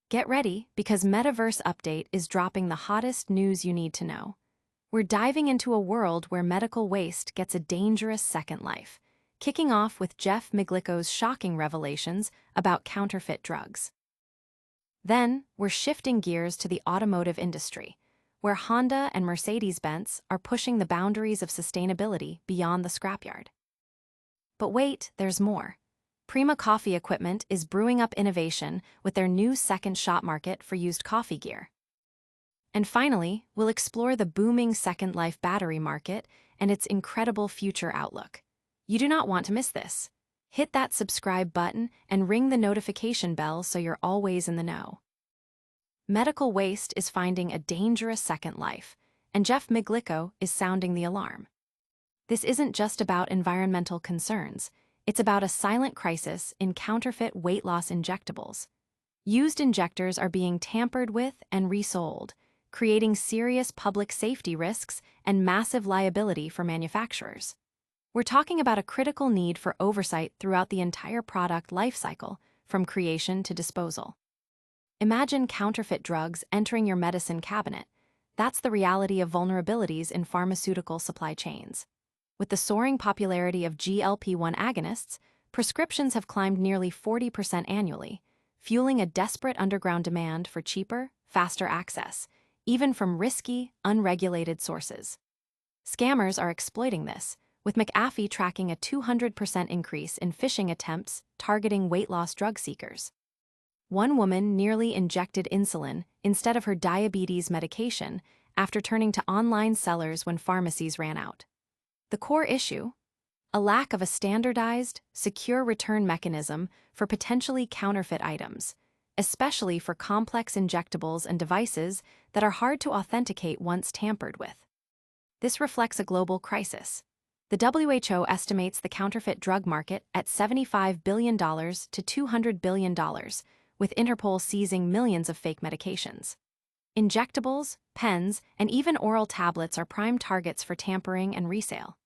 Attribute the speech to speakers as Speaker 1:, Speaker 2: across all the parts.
Speaker 1: Get ready because MetaVerse Update is dropping the hottest news you need to know. We're diving into a world where medical waste gets a dangerous second life, kicking off with Jeff Miglico's shocking revelations about counterfeit drugs. Then, we're shifting gears to the automotive industry, where Honda and Mercedes-Benz are pushing the boundaries of sustainability beyond the scrapyard. But wait, there's more. Prima Coffee Equipment is brewing up innovation with their new second shop market for used coffee gear. And finally, we'll explore the booming Second Life battery market and its incredible future outlook. You do not want to miss this. Hit that subscribe button and ring the notification bell so you're always in the know. Medical waste is finding a dangerous second life, and Jeff Miglico is sounding the alarm. This isn't just about environmental concerns. It's about a silent crisis in counterfeit weight loss injectables. Used injectors are being tampered with and resold, creating serious public safety risks and massive liability for manufacturers. We're talking about a critical need for oversight throughout the entire product lifecycle, from creation to disposal. Imagine counterfeit drugs entering your medicine cabinet. That's the reality of vulnerabilities in pharmaceutical supply chains. With the soaring popularity of GLP-1 agonists, prescriptions have climbed nearly 40% annually, fueling a desperate underground demand for cheaper, faster access, even from risky, unregulated sources. Scammers are exploiting this, with McAfee tracking a 200% increase in phishing attempts targeting weight loss drug seekers. One woman nearly injected insulin instead of her diabetes medication after turning to online sellers when pharmacies ran out. The core issue? A lack of a standardized, secure return mechanism for potentially counterfeit items, especially for complex injectables and devices that are hard to authenticate once tampered with. This reflects a global crisis. The WHO estimates the counterfeit drug market at $75 billion to $200 billion, with Interpol seizing millions of fake medications. Injectables, pens, and even oral tablets are prime targets for tampering and resale.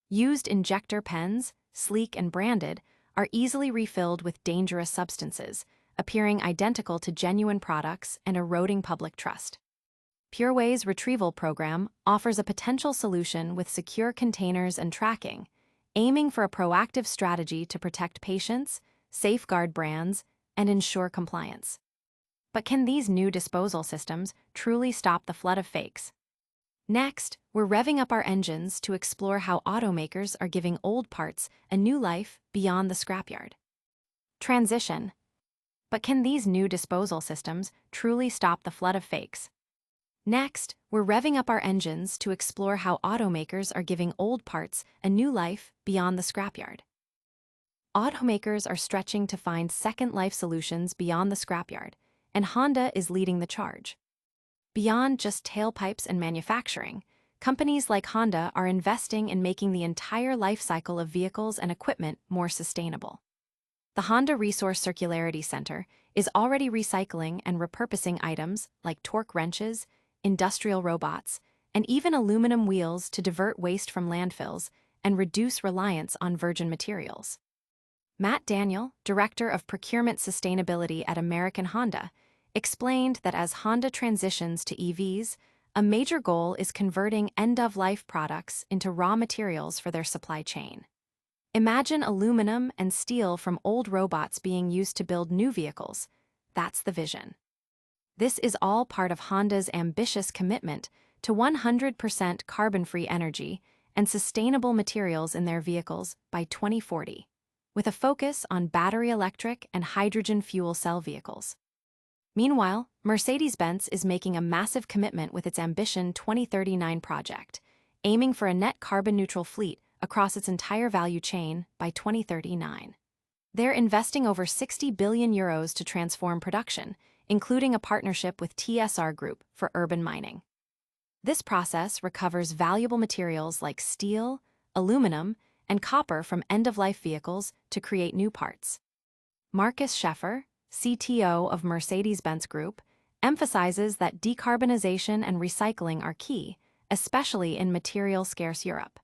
Speaker 1: Used injector pens, sleek and branded, are easily refilled with dangerous substances, appearing identical to genuine products and eroding public trust. Pureway's retrieval program offers a potential solution with secure containers and tracking, aiming for a proactive strategy to protect patients, safeguard brands, and ensure compliance. But can these new disposal systems truly stop the flood of fakes? Next, we're revving up our engines to explore how automakers are giving old parts a new life beyond the scrapyard. Transition. But can these new disposal systems truly stop the flood of fakes? Next, we're revving up our engines to explore how automakers are giving old parts a new life beyond the scrapyard. Automakers are stretching to find second life solutions beyond the scrapyard, and Honda is leading the charge. Beyond just tailpipes and manufacturing, companies like Honda are investing in making the entire life cycle of vehicles and equipment more sustainable. The Honda Resource Circularity Center is already recycling and repurposing items like torque wrenches, industrial robots, and even aluminum wheels to divert waste from landfills and reduce reliance on virgin materials. Matt Daniel, Director of Procurement Sustainability at American Honda, explained that as Honda transitions to EVs, a major goal is converting end-of-life products into raw materials for their supply chain. Imagine aluminum and steel from old robots being used to build new vehicles. That's the vision. This is all part of Honda's ambitious commitment to 100% carbon-free energy and sustainable materials in their vehicles by 2040, with a focus on battery electric and hydrogen fuel cell vehicles. Meanwhile, Mercedes-Benz is making a massive commitment with its Ambition 2039 project, aiming for a net carbon-neutral fleet across its entire value chain by 2039. They're investing over 60 billion euros to transform production, including a partnership with TSR Group for urban mining. This process recovers valuable materials like steel, aluminum, and copper from end-of-life vehicles to create new parts. Markus Scheffer, CTO of Mercedes-Benz Group, emphasizes that decarbonization and recycling are key, especially in material-scarce Europe.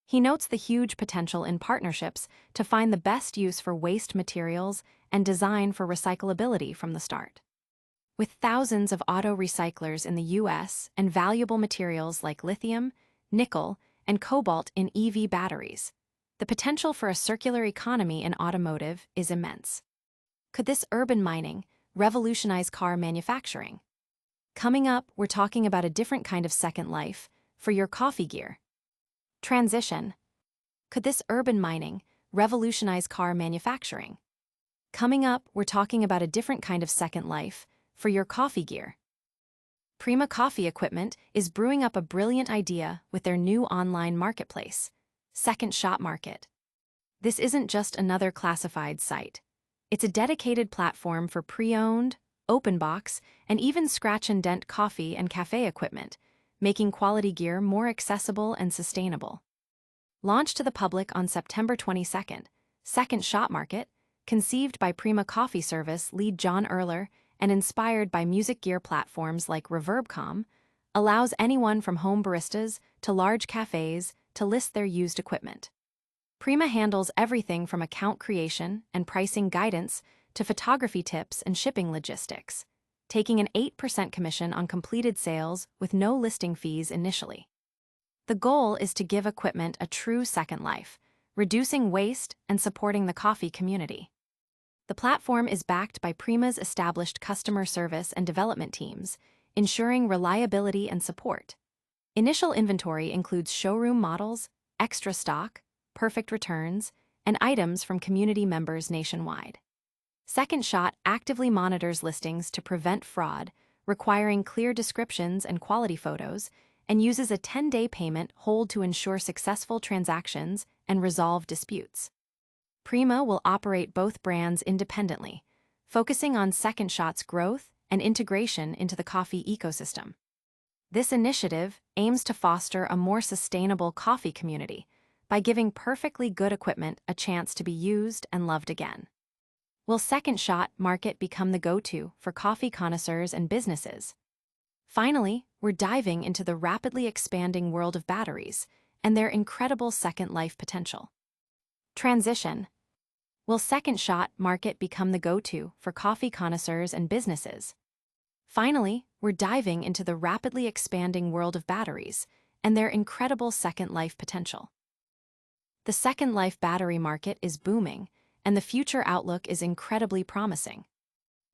Speaker 1: He notes the huge potential in partnerships to find the best use for waste materials and design for recyclability from the start. With thousands of auto recyclers in the US and valuable materials like lithium, nickel, and cobalt in EV batteries, the potential for a circular economy in automotive is immense. Could this urban mining revolutionize car manufacturing? Coming up, we're talking about a different kind of second life for your coffee gear. Transition. Could this urban mining revolutionize car manufacturing? Coming up, we're talking about a different kind of second life for your coffee gear. Prima Coffee Equipment is brewing up a brilliant idea with their new online marketplace, Second Shot Market. This isn't just another classified site. It's a dedicated platform for pre-owned, open box, and even scratch and dent coffee and cafe equipment, making quality gear more accessible and sustainable. Launched to the public on September 22nd, Second Shot Market, conceived by Prima Coffee Service lead John Erler and inspired by music gear platforms like Reverb.com, allows anyone from home baristas to large cafes to list their used equipment. Prima handles everything from account creation and pricing guidance to photography tips and shipping logistics, taking an 8% commission on completed sales with no listing fees initially. The goal is to give equipment a true second life, reducing waste and supporting the coffee community. The platform is backed by Prima's established customer service and development teams, ensuring reliability and support. Initial inventory includes showroom models, extra stock, perfect returns, and items from community members nationwide. Second Shot actively monitors listings to prevent fraud, requiring clear descriptions and quality photos, and uses a 10-day payment hold to ensure successful transactions and resolve disputes. Prima will operate both brands independently, focusing on Second Shot's growth and integration into the coffee ecosystem. This initiative aims to foster a more sustainable coffee community by giving perfectly good equipment a chance to be used and loved again. Will Second Shot Market become the go-to for coffee connoisseurs and businesses? Finally, we're diving into the rapidly expanding world of batteries and their incredible second life potential. Transition. Will Second Shot Market become the go-to for coffee connoisseurs and businesses? Finally, we're diving into the rapidly expanding world of batteries and their incredible second life potential. The second life battery market is booming, and the future outlook is incredibly promising.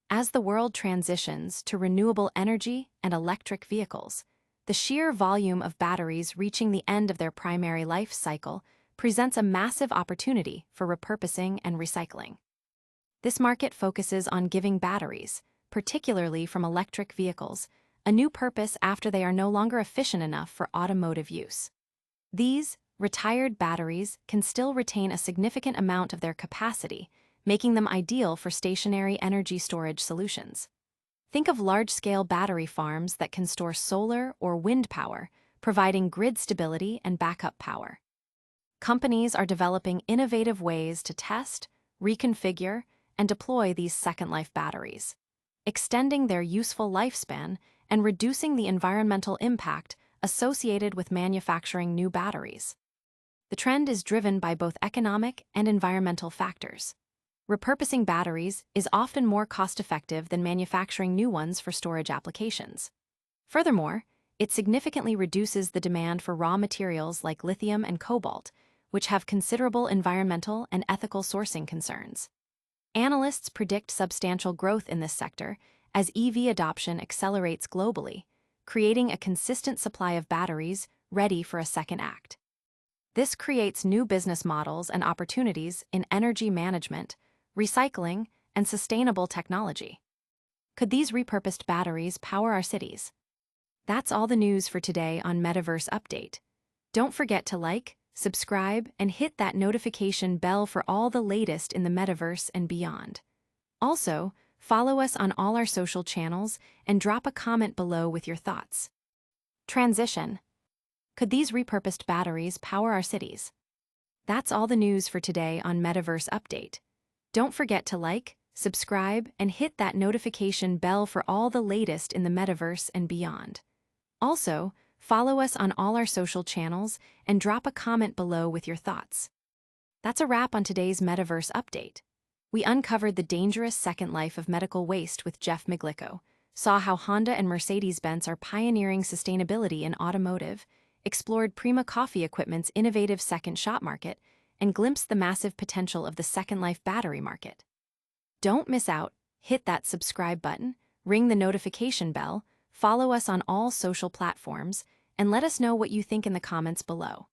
Speaker 1: As the world transitions to renewable energy and electric vehicles, the sheer volume of batteries reaching the end of their primary life cycle presents a massive opportunity for repurposing and recycling. This market focuses on giving batteries, particularly from electric vehicles, a new purpose after they are no longer efficient enough for automotive use. These retired batteries can still retain a significant amount of their capacity, making them ideal for stationary energy storage solutions. Think of large-scale battery farms that can store solar or wind power, providing grid stability and backup power. Companies are developing innovative ways to test, reconfigure, and deploy these second-life batteries, extending their useful lifespan and reducing the environmental impact associated with manufacturing new batteries. The trend is driven by both economic and environmental factors. Repurposing batteries is often more cost-effective than manufacturing new ones for storage applications. Furthermore, it significantly reduces the demand for raw materials like lithium and cobalt, which have considerable environmental and ethical sourcing concerns. Analysts predict substantial growth in this sector as EV adoption accelerates globally, creating a consistent supply of batteries ready for a second act. This creates new business models and opportunities in energy management, recycling, and sustainable technology. Could these repurposed batteries power our cities? That's all the news for today on MetaVerse Update. Don't forget to like, subscribe, and hit that notification bell for all the latest in the metaverse and beyond. Also, follow us on all our social channels and drop a comment below with your thoughts. Transition. Could these repurposed batteries power our cities? That's all the news for today on MetaVerse Update. Don't forget to like, subscribe, and hit that notification bell for all the latest in the metaverse and beyond. Also, follow us on all our social channels and drop a comment below with your thoughts. That's a wrap on today's MetaVerse Update. We uncovered the dangerous second life of medical waste with Jeff Miglico, saw how Honda and Mercedes-Benz are pioneering sustainability in automotive, explored Prima Coffee Equipment's innovative second shop market, and glimpsed the massive potential of the Second Life battery market. Don't miss out. Hit that subscribe button, ring the notification bell, follow us on all social platforms, and let us know what you think in the comments below.